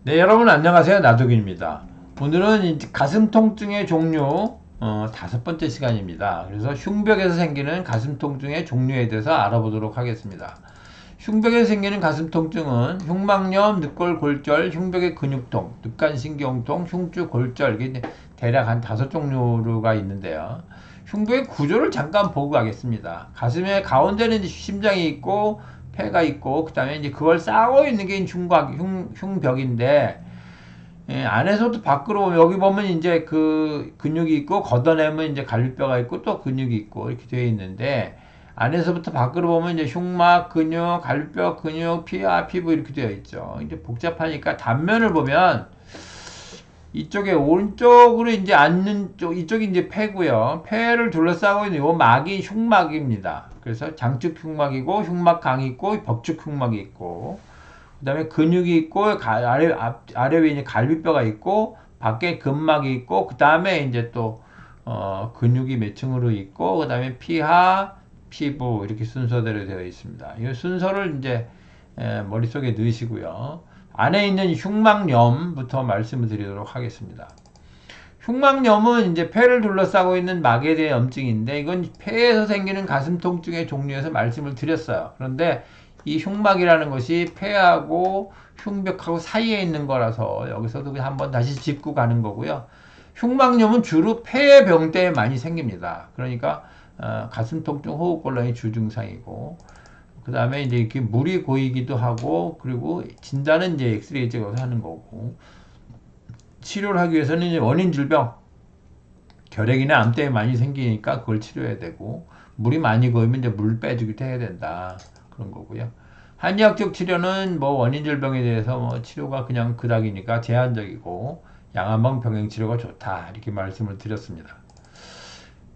네, 여러분 안녕하세요. 나독입니다. 오늘은 이제 가슴 통증의 종류 5번째 시간입니다. 그래서 흉벽에서 생기는 가슴 통증의 종류에 대해서 알아보도록 하겠습니다. 흉벽에서 생기는 가슴 통증은 흉막염, 늑골골절, 흉벽의 근육통, 늑간신경통, 흉추골절 이게 대략 한 5종류가 있는데요. 흉부의 구조를 잠깐 보고 가겠습니다. 가슴의 가운데는 이제 심장이 있고 폐가 있고 그 다음에 이제 그걸 싸고 있는 게 흉벽인데 안에서도 밖으로 보면 여기 보면 이제 그 근육이 있고 걷어내면 이제 갈비뼈가 있고 또 근육이 있고 이렇게 되어 있는데 안에서부터 밖으로 보면 이제 흉막 근육, 갈비뼈 근육, 피하, 피부 이렇게 되어 있죠. 이제 복잡하니까 단면을 보면 이쪽에 오른쪽으로 이제 앉는 쪽 이쪽이 이제 폐고요. 폐를 둘러싸고 있는 이 막이 흉막입니다. 그래서 장축 흉막이고 흉막강이 있고 벽축 흉막이 있고 그 다음에 근육이 있고 아래 위에 이제 갈비뼈가 있고 밖에 근막이 있고 그 다음에 이제 또 근육이 몇 층으로 있고 그 다음에 피하, 피부 이렇게 순서대로 되어 있습니다. 이 순서를 이제 머릿속에 넣으시고요. 안에 있는 흉막염부터 말씀을 드리도록 하겠습니다. 흉막염은 이제 폐를 둘러싸고 있는 막에 대한 염증인데 이건 폐에서 생기는 가슴 통증의 종류에서 말씀을 드렸어요. 그런데 이 흉막이라는 것이 폐하고 흉벽하고 사이에 있는 거라서 여기서도 한번 다시 짚고 가는 거고요. 흉막염은 주로 폐병 때 많이 생깁니다. 그러니까 가슴 통증, 호흡곤란이 주증상이고 그 다음에 이제 이렇게 물이 고이기도 하고 그리고 진단은 이제 엑스레이 찍어서 하는 거고 치료를 하기 위해서는 이제 원인 질병 결핵이나 암 때문에 많이 생기니까 그걸 치료해야 되고 물이 많이 고이면 이제 물 빼주기도 해야 된다 그런 거고요. 한의학적 치료는 뭐 원인 질병에 대해서 뭐 치료가 그냥 그닥이니까 제한적이고 양한방 병행 치료가 좋다 이렇게 말씀을 드렸습니다.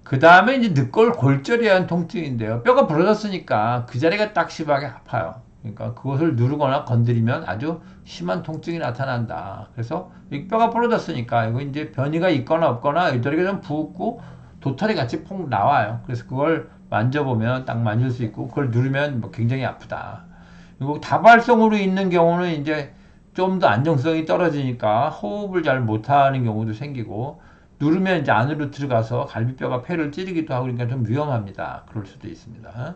그 다음에 이제 늑골 골절에 의한 통증인데요. 뼈가 부러졌으니까 그 자리가 딱 심하게 아파요. 그러니까 그것을 누르거나 건드리면 아주 심한 통증이 나타난다. 그래서 이 뼈가 부러졌으니까 이거 이제 변이가 있거나 없거나 이 자리가 좀 붓고 도토리 같이 퐁 나와요. 그래서 그걸 만져보면 딱 만질 수 있고 그걸 누르면 뭐 굉장히 아프다. 그리고 다발성으로 있는 경우는 이제 좀 더 안정성이 떨어지니까 호흡을 잘 못하는 경우도 생기고 누르면 이제 안으로 들어가서 갈비뼈가 폐를 찌르기도 하고 그러니까 좀 위험합니다. 그럴 수도 있습니다.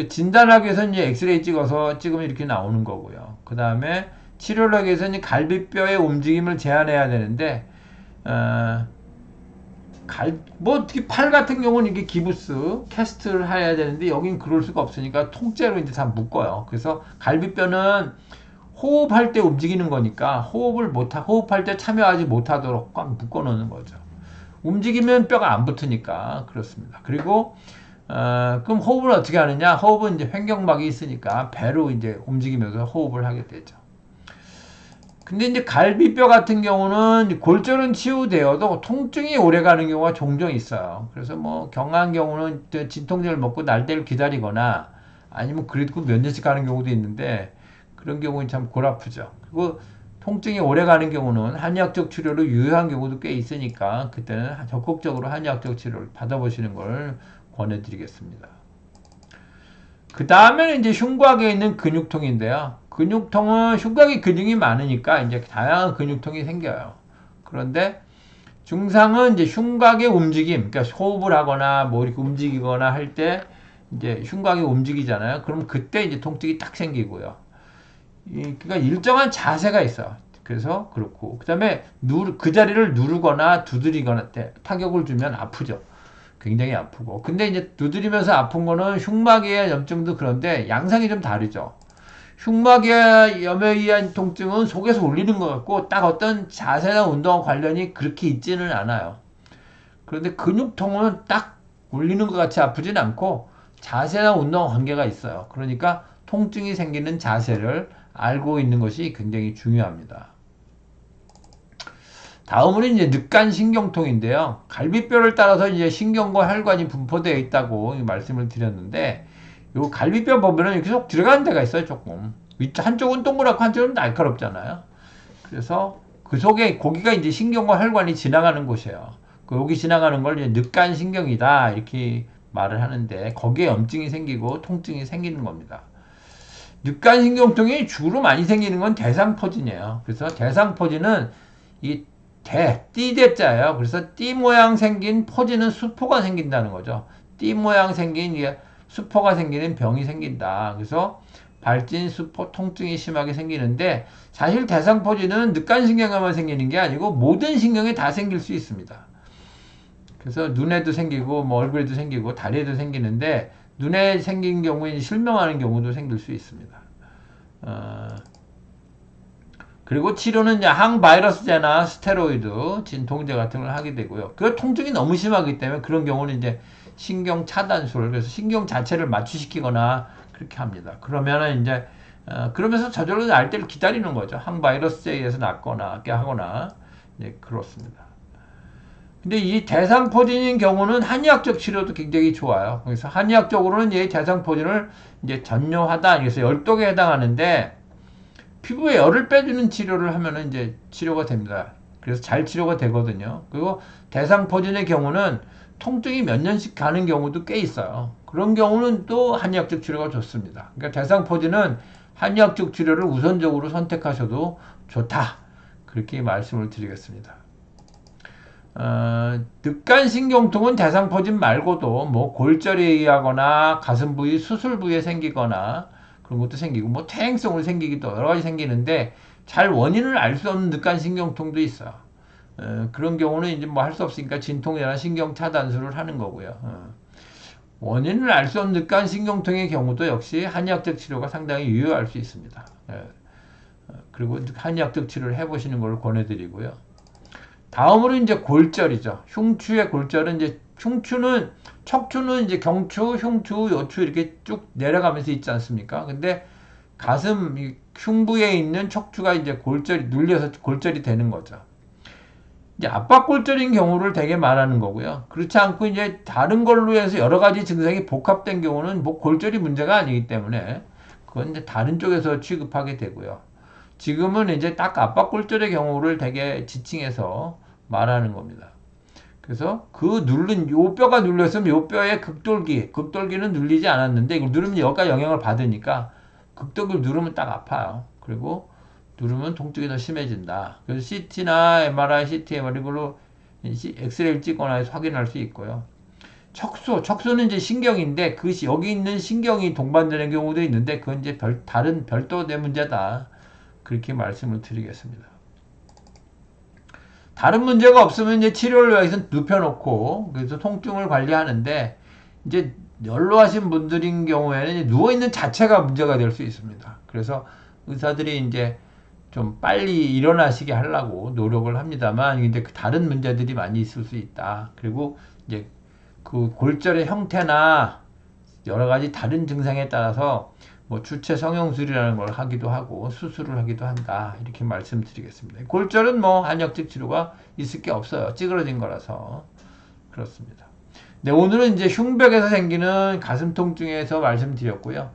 진단하기 위해서는 이제 엑스레이 찍으면 이렇게 나오는 거고요. 그 다음에 치료를 하기 위해서는 갈비뼈의 움직임을 제한해야 되는데, 뭐 특히 팔 같은 경우는 이게 기부스, 캐스트를 해야 되는데 여긴 그럴 수가 없으니까 통째로 이제 다 묶어요. 그래서 갈비뼈는 호흡할 때 움직이는 거니까 호흡할 때 참여하지 못하도록 꽉 묶어 놓는 거죠. 움직이면 뼈가 안 붙으니까 그렇습니다. 그리고 그럼 호흡을 어떻게 하느냐? 호흡은 이제 횡격막이 있으니까 배로 이제 움직이면서 호흡을 하게 되죠. 근데 이제 갈비뼈 같은 경우는 골절은 치유되어도 통증이 오래 가는 경우가 종종 있어요. 그래서 뭐 경한 경우는 진통제를 먹고 날때를 기다리거나 아니면 그래도 몇 년씩 가는 경우도 있는데 그런 경우는 참 골아프죠. 그리고 통증이 오래 가는 경우는 한의학적 치료로 유효한 경우도 꽤 있으니까 그때는 적극적으로 한의학적 치료를 받아보시는 걸 권해드리겠습니다. 그 다음에는 이제 흉곽에 있는 근육통인데요. 근육통은 흉곽에 근육이 많으니까 이제 다양한 근육통이 생겨요. 그런데 증상은 이제 흉곽의 움직임, 그러니까 호흡을 하거나 뭐 이렇게 움직이거나 할 때 이제 흉곽이 움직이잖아요. 그럼 그때 이제 통증이 딱 생기고요. 그러니까 일정한 자세가 있어요. 그래서 그렇고 그 다음에 그 자리를 누르거나 두드리거나 타격을 주면 아프죠. 굉장히 아프고 근데 이제 두드리면서 아픈 거는 흉막의 염증도 그런데 양상이 좀 다르죠. 흉막의 염에 의한 통증은 속에서 울리는 것 같고 딱 어떤 자세나 운동과 관련이 그렇게 있지는 않아요. 그런데 근육통은 딱 울리는 것 같이 아프진 않고 자세나 운동과 관계가 있어요. 그러니까 통증이 생기는 자세를 알고 있는 것이 굉장히 중요합니다. 다음으로 이제 늑간신경통인데요. 갈비뼈를 따라서 이제 신경과 혈관이 분포되어 있다고 말씀을 드렸는데, 요 갈비뼈 보면은 이렇게 쏙 들어가는 데가 있어요, 조금. 한쪽은 동그랗고 한쪽은 날카롭잖아요. 그래서 그 속에 거기가 이제 신경과 혈관이 지나가는 곳이에요. 여기 지나가는 걸 이제 늑간신경이다 이렇게 말을 하는데 거기에 염증이 생기고 통증이 생기는 겁니다. 늑간신경통이 주로 많이 생기는 건 대상포진이에요. 그래서 대상포진은 이 띠대자예요. 그래서 띠 모양 생긴 포진은 수포가 생긴다는 거죠. 띠 모양 생긴 수포가 생기는 병이 생긴다. 그래서 발진, 수포, 통증이 심하게 생기는데 사실 대상포진은 늑간신경에만 생기는 게 아니고 모든 신경에 다 생길 수 있습니다. 그래서 눈에도 생기고 뭐 얼굴에도 생기고 다리에도 생기는데 눈에 생긴 경우에 실명하는 경우도 생길 수 있습니다. 그리고 치료는 항바이러스제나 스테로이드, 진통제 같은 걸 하게 되고요. 그 통증이 너무 심하기 때문에 그런 경우는 이제 신경 차단술, 그래서 신경 자체를 마취시키거나 그렇게 합니다. 그러면은 이제 그러면서 저절로 날 때를 기다리는 거죠. 항바이러스제에 의해서 낫거나 하거나 그렇습니다. 근데 이 대상포진인 경우는 한의학적 치료도 굉장히 좋아요. 그래서 한의학적으로는 이 대상포진을 이제 전뇨하다, 그래서 열독에 해당하는데 피부에 열을 빼주는 치료를 하면은 이제 치료가 됩니다. 그래서 잘 치료가 되거든요. 그리고 대상포진의 경우는 통증이 몇 년씩 가는 경우도 꽤 있어요. 그런 경우는 또 한의학적 치료가 좋습니다. 그러니까 대상포진은 한의학적 치료를 우선적으로 선택하셔도 좋다. 그렇게 말씀을 드리겠습니다. 늑간신경통은 대상포진 말고도 뭐 골절에 의하거나 가슴 부위, 수술 부위에 생기거나 그런 것도 생기고 뭐 퇴행성으로 생기기도 여러 가지 생기는데 잘 원인을 알 수 없는 늑간신경통도 있어요. 그런 경우는 이제 뭐 할 수 없으니까 진통제나 신경 차단술을 하는 거고요. 원인을 알 수 없는 늑간신경통의 경우도 역시 한의학적 치료가 상당히 유효할 수 있습니다. 그리고 한의학적 치료를 해보시는 걸 권해드리고요. 다음으로 이제 골절이죠. 흉추의 골절은 이제 척추는 이제 경추, 흉추, 요추 이렇게 쭉 내려가면서 있지 않습니까? 근데 가슴 흉부에 있는 척추가 이제 골절이 눌려서 골절이 되는 거죠. 이제 압박골절인 경우를 되게 말하는 거고요. 그렇지 않고 이제 다른 걸로 해서 여러 가지 증상이 복합된 경우는 뭐 골절이 문제가 아니기 때문에 그건 이제 다른 쪽에서 취급하게 되고요. 지금은 이제 딱 압박골절의 경우를 되게 지칭해서 말하는 겁니다. 그래서 그 요 뼈가 눌렸으면 요 뼈의 극돌기는 눌리지 않았는데 이걸 누르면 여기가 영향을 받으니까 극돌기를 누르면 딱 아파요. 그리고 누르면 통증이 더 심해진다. 그래서 CT나 MRI, CT, MRI 이걸로 엑스레이를 찍거나 해서 확인할 수 있고요. 척수는 이제 신경인데 여기 있는 신경이 동반되는 경우도 있는데 그건 이제 다른 별도의 문제다. 그렇게 말씀을 드리겠습니다. 다른 문제가 없으면 이제 치료를 위해서 눕혀놓고 그래서 통증을 관리하는데 이제 연로하신 분들인 경우에는 누워있는 자체가 문제가 될 수 있습니다. 그래서 의사들이 이제 좀 빨리 일어나시게 하려고 노력을 합니다만 근데 다른 문제들이 많이 있을 수 있다. 그리고 이제 그 골절의 형태나 여러 가지 다른 증상에 따라서 뭐 주체 성형술이라는 걸 하기도 하고 수술을 하기도 한다. 이렇게 말씀드리겠습니다. 골절은 뭐 한의학적 치료가 있을 게 없어요. 찌그러진 거라서 그렇습니다. 네, 오늘은 이제 흉벽에서 생기는 가슴 통증에서 말씀드렸고요.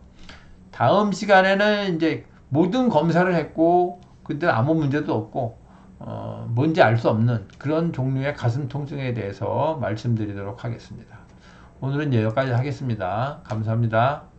다음 시간에는 이제 모든 검사를 했고 근데 아무 문제도 없고 뭔지 알 수 없는 그런 종류의 가슴 통증에 대해서 말씀드리도록 하겠습니다. 오늘은 여기까지 하겠습니다. 감사합니다.